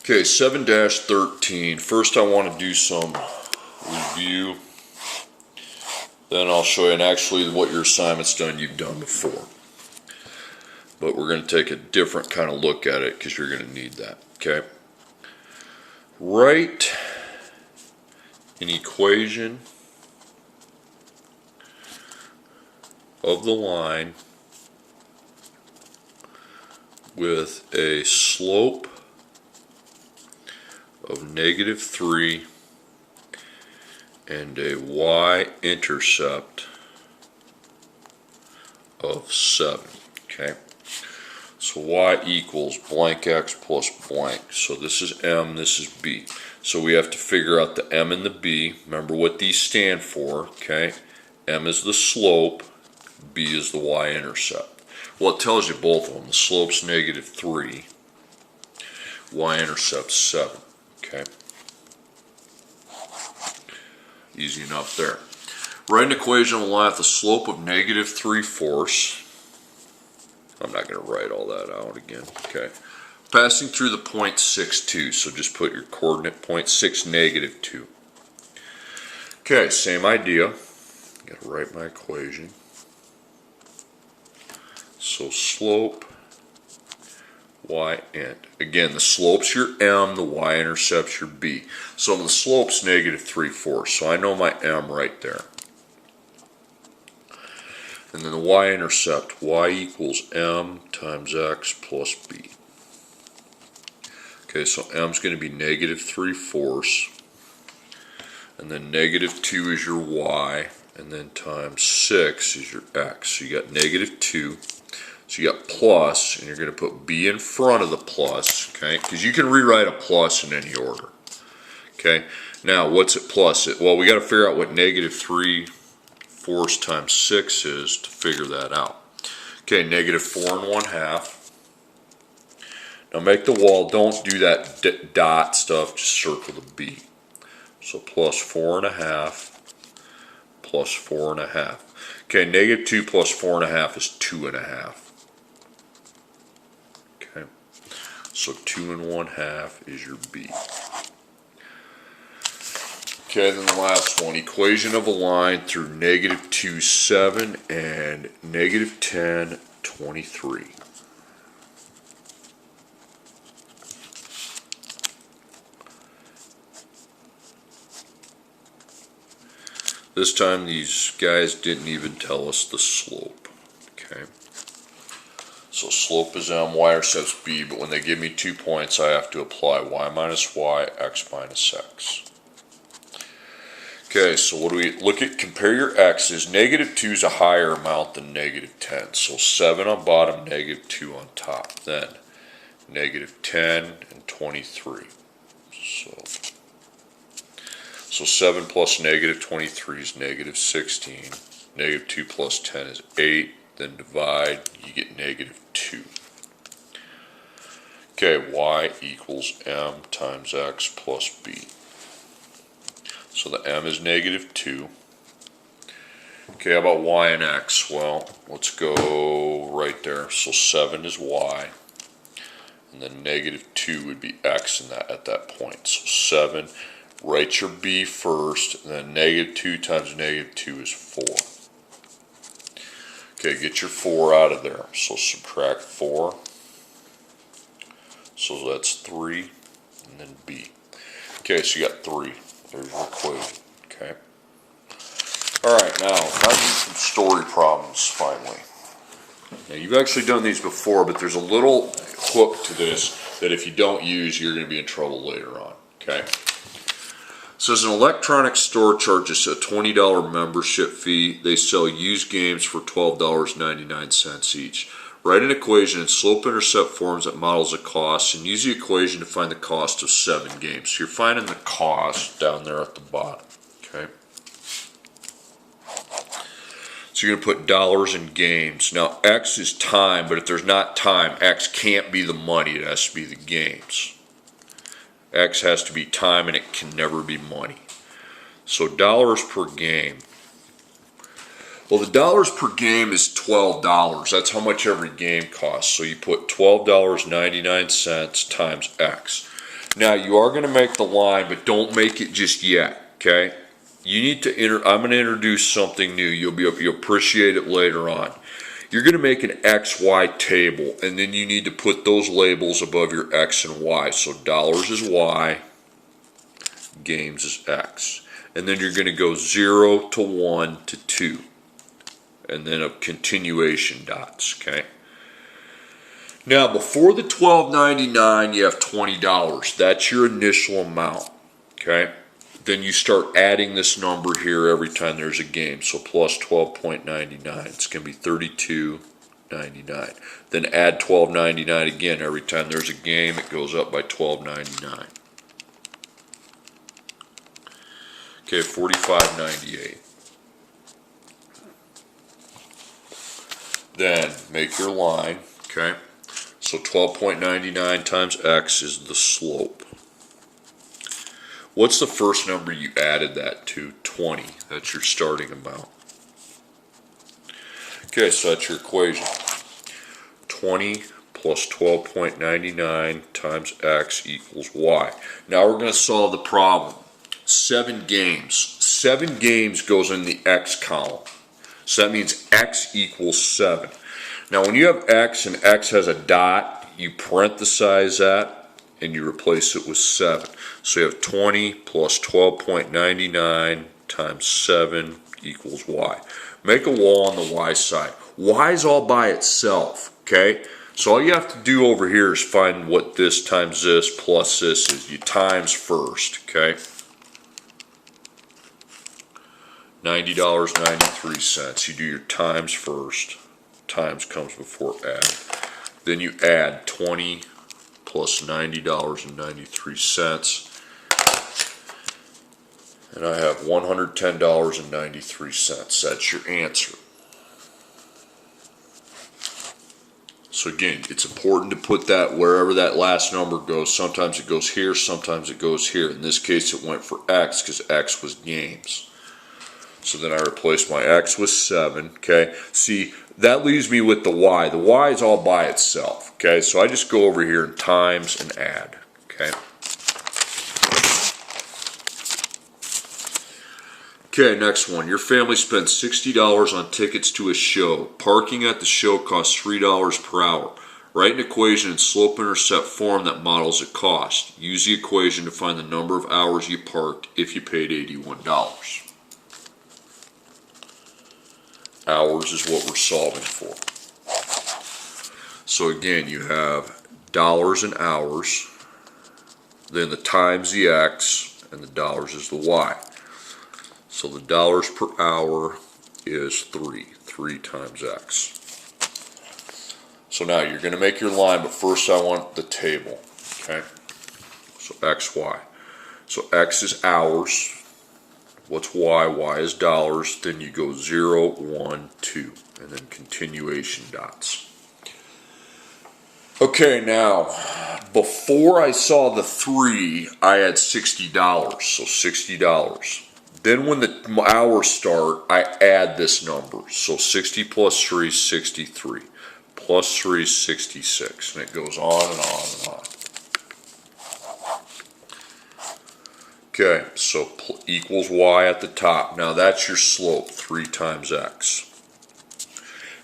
Okay, 7-13. First I want to do some review. Then I'll show you, and actually what your assignment's done, you've done before. But we're going to take a different kind of look at it because you're going to need that. Okay. Write an equation of the line with a slope of -3 and a y-intercept of 7. Okay, so y equals blank x plus blank. So this is m, this is b. So we have to figure out the m and the b. Remember what these stand for. Okay, m is the slope, b is the y-intercept. Well, it tells you both of them. The slope's -3, y-intercept's 7. Okay, easy enough there. Write an equation of a line with the slope of -3/4. I'm not going to write all that out again. Okay, passing through the point 6,2. So just put your coordinate point 6, -2. Okay, same idea. Got to write my equation. So slope y-int. Again, the slope's your m, the y-intercept's your b. So the slope's -3/4, so I know my m right there. And then the y-intercept, y equals m times x plus b. Okay, so m's going to be -3/4, and then -2 is your y, and then times 6 is your x. So you got -2. So you got plus, and you're going to put b in front of the plus, okay? Because you can rewrite a plus in any order. Okay, now what's it plus it? Well, we got to figure out what -3/4 times 6 is to figure that out. Okay, -4 1/2. Now make the wall, don't do that dot stuff, just circle the b. So plus 4 1/2 plus 4 1/2. Okay, -2 plus 4 1/2 is 2 1/2. Okay, so 2 1/2 is your b. Okay, then the last one, equation of a line through -2 7 and -10 23. This time these guys didn't even tell us the slope. Okay, so slope is m, y-intercept's b, but when they give me 2 points, I have to apply y minus y, x minus x. Okay, so what do we look at? Compare your x's. -2 is a higher amount than -10. So 7 on bottom, -2 on top. Then -10 and 23. So 7 plus -23 is -16. -2 plus 10 is 8. Then divide, you get -2. Okay, y equals m times x plus b. So the m is -2. Okay, how about y and x? Well, let's go right there. So 7 is y, and then -2 would be x in that at that point. So 7, write your b first, and then -2 times -2 is 4. Okay, get your 4 out of there. So subtract 4. So that's 3, and then b. Okay, so you got 3. There's your equation. Okay. Alright, now do some story problems finally. Now you've actually done these before, but there's a little hook to this that if you don't use, you're going to be in trouble later on. Okay. So as an electronics store charges a $20 membership fee, they sell used games for $12.99 each. Write an equation in slope-intercept forms that models the cost, and use the equation to find the cost of 7 games. So you're finding the cost down there at the bottom. Okay. So you're going to put dollars in games. Now X is time, but if there's not time, X can't be the money. It has to be the games. X has to be time, and it can never be money. So dollars per game. Well, the dollars per game is $12. That's how much every game costs. So you put $12.99 times X. Now you are going to make the line, but don't make it just yet, okay? You need to I'm going to introduce something new. You'll appreciate it later on. You're going to make an XY table, and then you need to put those labels above your X and Y. So dollars is Y, games is X. And then you're going to go 0 to 1 to 2. And then a continuation dots, okay? Now, before the $12.99, you have $20. That's your initial amount, okay? Then you start adding this number here every time there's a game. So plus 12.99. It's going to be $32.99. Then add $12.99 again. Every time there's a game, it goes up by $12.99. Okay, $45.98. Then make your line, okay? So 12.99 times X is the slope. What's the first number you added that to? 20. That's your starting amount. Okay, so that's your equation. 20 plus 12.99 times X equals Y. Now we're going to solve the problem. 7 games. 7 games goes in the X column. So that means X equals 7. Now when you have X and X has a dot, you parenthesize that and you replace it with 7. So you have 20 plus 12.99 times 7 equals Y. Make a wall on the Y side. Y is all by itself, okay? So all you have to do over here is find what this times this plus this is. You times first, okay? $90.93. You do your times first. Times comes before add. Then you add 20 plus $90.93. And I have $110.93. That's your answer. So again, it's important to put that wherever that last number goes. Sometimes it goes here, sometimes it goes here. In this case, it went for X because X was games. So then I replaced my X with 7, okay? See, that leaves me with the Y. The Y is all by itself, okay? So I just go over here and times and add, okay? Okay, next one. Your family spent $60 on tickets to a show. Parking at the show costs $3 per hour. Write an equation in slope-intercept form that models the cost. Use the equation to find the number of hours you parked if you paid $81. Hours is what we're solving for. So again, you have dollars and hours, then the times the X, and the dollars is the Y. So the dollars per hour is 3 times X. So now you're going to make your line, but first I want the table, okay? So X, Y. So X is hours. What's Y? Y is dollars. Then you go 0, 1, 2, and then continuation dots. Okay, now, before I saw the 3, I had $60, so $60. Then when the hours start, I add this number. So 60 plus 3 is 63. Plus 3 is 66. And it goes on and on and on. Okay, so equals Y at the top. Now that's your slope, 3 times X.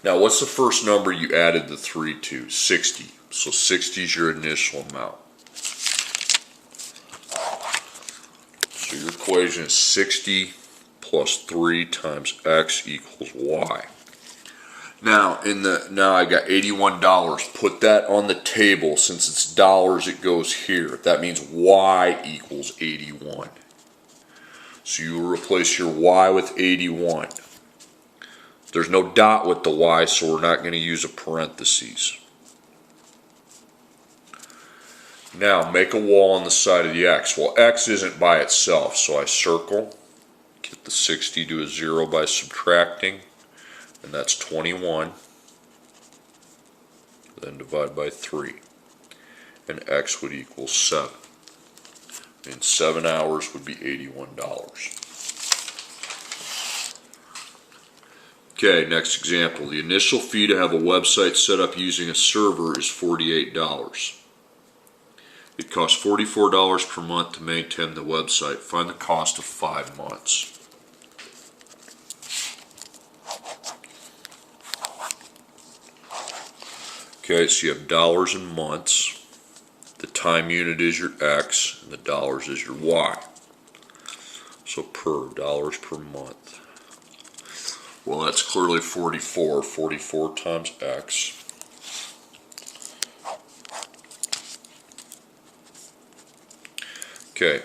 Now what's the first number you added the 3 to? 60. So 60 is your initial amount. So your equation is 60 plus 3 times X equals Y. Now I got $81. Put that on the table. Since it's dollars, it goes here. That means Y equals 81. So you will replace your Y with 81. There's no dot with the Y, so we're not going to use a parentheses. Now make a wall on the side of the X. Well, X isn't by itself, so I circle. Get the 60 to a 0 by subtracting. And that's 21, then divide by 3, and X would equal 7. And 7 hours would be $81. Okay, next example. The initial fee to have a website set up using a server is $48. It costs $44 per month to maintain the website. Find the cost of 5 months. Okay, so you have dollars and months. The time unit is your X, and the dollars is your Y. So per, dollars per month. Well, that's clearly 44. 44 times X. Okay,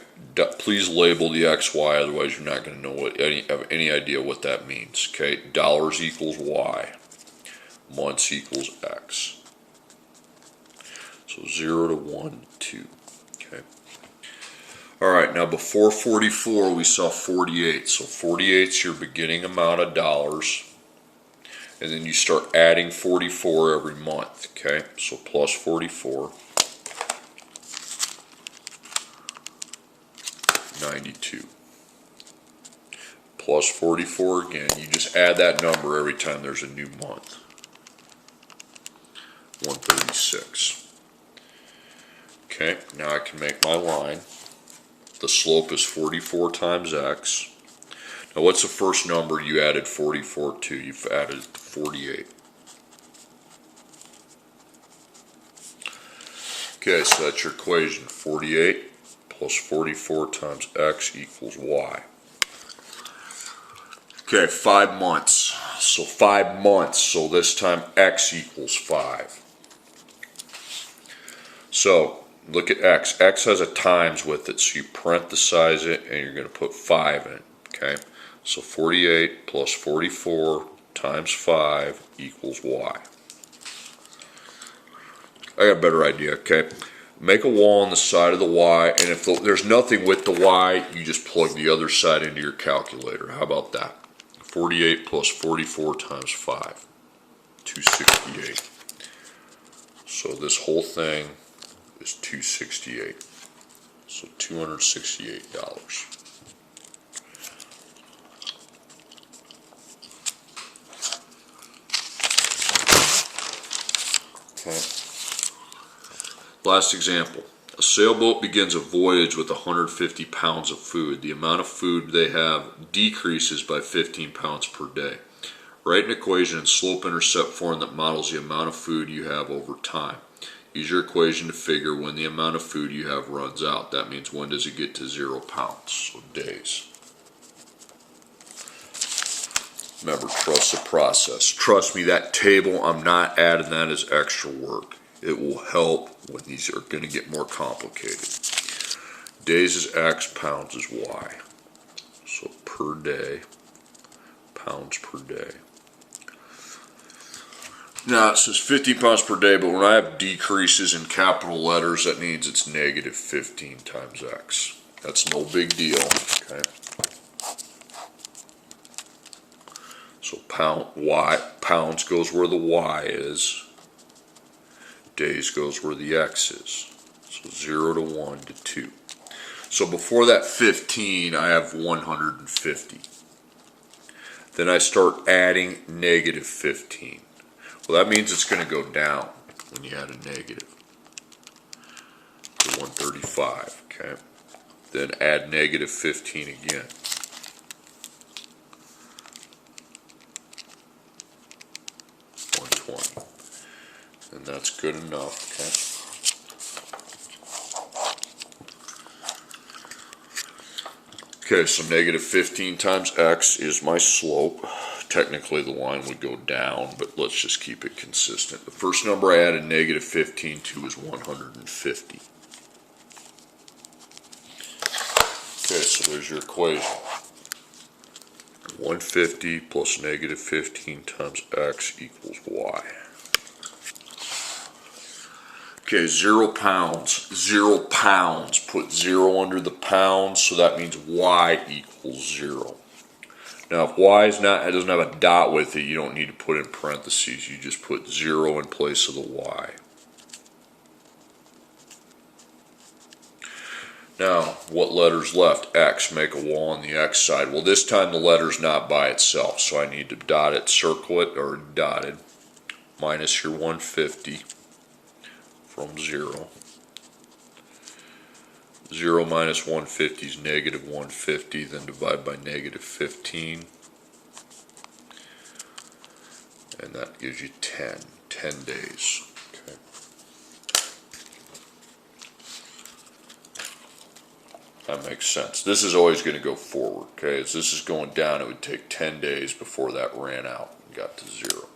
please label the XY, otherwise you're not going to know have any idea what that means. Okay, dollars equals Y. Months equals X. So 0 to 1 to 2. Okay. Alright, now before 44 we saw 48. So 48 is your beginning amount of dollars. And then you start adding 44 every month. Okay, so plus 44. 92. Plus 44 again. You just add that number every time there's a new month. 136. Okay, now I can make my line. The slope is 44 times X. Now what's the first number you added 44 to? You've added 48. Okay, so that's your equation. 48 plus 44 times X equals Y. Okay, 5 months. So 5 months. So this time X equals 5. So look at X. X has a times with it, so you parenthesize it and you're going to put 5 in. Okay, so 48 plus 44 times 5 equals Y. I got a better idea. Okay, make a wall on the side of the Y, and if there's nothing with the Y, you just plug the other side into your calculator. How about that? 48 plus 44 times 5, 268. So this whole thing is 268. So $268. Okay. Last example. A sailboat begins a voyage with 150 pounds of food. The amount of food they have decreases by 15 pounds per day. Write an equation in slope-intercept form that models the amount of food you have over time. Use your equation to figure when the amount of food you have runs out. That means when does it get to 0 pounds, so days. Remember, trust the process. Trust me, that table, I'm not adding that as extra work. It will help when these are going to get more complicated. Days is X, pounds is Y. So per day, pounds per day. Now it says 50 pounds per day, but when I have decreases in capital letters, that means it's negative 15 times X. That's no big deal. Okay. So pounds goes where the Y is. Days goes where the X is. So 0 to 1 to 2. So before that 15, I have 150. Then I start adding negative 15. Well, that means it's going to go down when you add a negative. To 135, okay? Then add negative 15 again. 120. And that's good enough, okay? Okay, so negative 15 times X is my slope. Technically the line would go down, but let's just keep it consistent. The first number I added negative 15 to is 150. Okay, so there's your equation. 150 plus negative 15 times X equals Y. Okay, 0 pounds. 0 pounds. Put 0 under the pounds, so that means Y equals 0. Now, if Y is not, it doesn't have a dot with it, you don't need to put in parentheses. You just put 0 in place of the Y. Now, what letter's left? X. Make a wall on the X side. Well, this time the letter's not by itself, so I need to dot it, circle it, or dotted. Minus your 150 from 0. 0 minus 150 is negative 150, then divide by negative 15. And that gives you 10 days. Okay. That makes sense. This is always going to go forward. Okay, as this is going down, it would take 10 days before that ran out and got to 0.